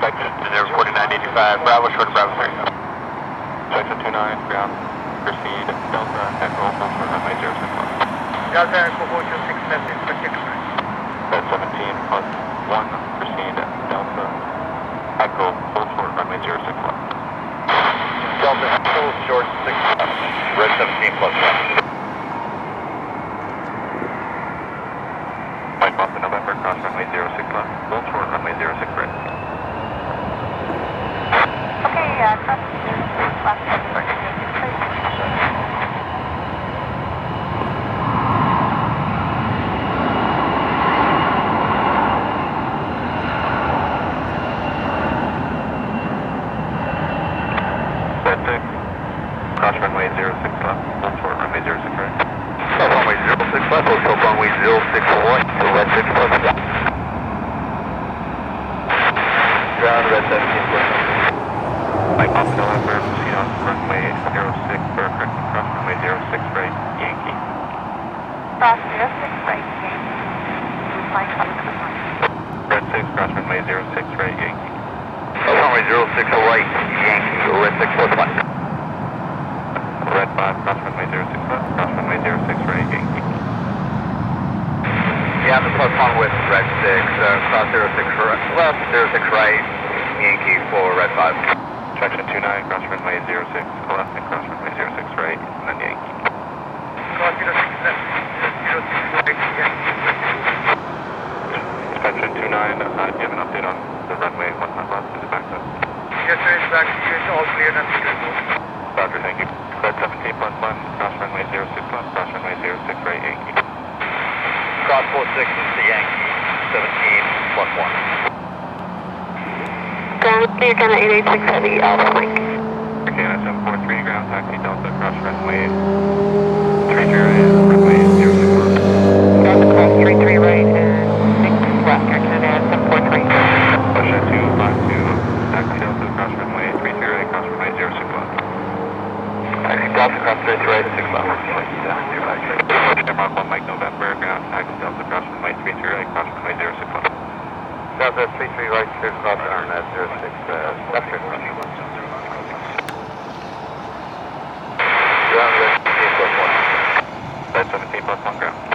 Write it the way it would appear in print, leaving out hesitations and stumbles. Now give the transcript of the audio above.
Section 4985, Bravo, short of Bravo 3. Section 29, ground, proceed, Delta, Echo, full short runway 06 left. Delta, Echo, 426 left, expect express. Fed 17 plus 1, proceed, Delta, Echo, full short runway 06 left. Delta, Echo, short 6 left, red 17 plus 1. Mike Alpha November, cross runway 06 left, full short runway 06 right. Okay, cross 06 left, sorry, 06 right. Fed 6, cross runway 06 left, full short runway 06 right. Cross runway 06 left, hold short runway 06 right, to red 6 plus 1. Ground, red 17 plus 1. Mike Alpha November, proceed on runway 06 for correcting cross runway 06 right, Yankee. Cross 06 right, Yankee. Mike Alpha November. Red 6, cross runway 06 right, Yankee. Cross runway 06 right, Yankee, red 6 plus 1. Red 5, cross runway 06 left, cross runway 06 right, Yankee. Yeah, I'm the plus 1 with red 6, cross 06 left, 06 right, Yankee for red 5. Section 29, cross runway 06 left and cross runway 06 right, and then Yankee. Cross 06 left, 06 right, Yankee. Section 29, do you have an update on the runway 15 left? Is it backed up? Yes, sir, it's back, it's all clear and good. Roger, thank you. Red 17 plus 1, cross runway 06 left, cross runway 06 right, Yankee. Cross 46 is the Yankee, 17 plus 1. Ground, you're gonna 886 heavy, Alpha Mike. Okay, 743, ground taxi Delta, cross runway 33 right, runway 06 left. Delta, cross 33 right and 6 left, you're Canada 743. Russia 252, taxi Delta, cross runway 33 right, cross runway 06 left. Taxi Delta, cross 33 right, 6 left. Mark 1 Mike November, ground taxi Delta, cross runway 33 right, cross runway 06 left. Delta 33 right, clear cross RNS 06 left, clear cross. Ground red 17 plus 1. Red 17 plus 1 ground.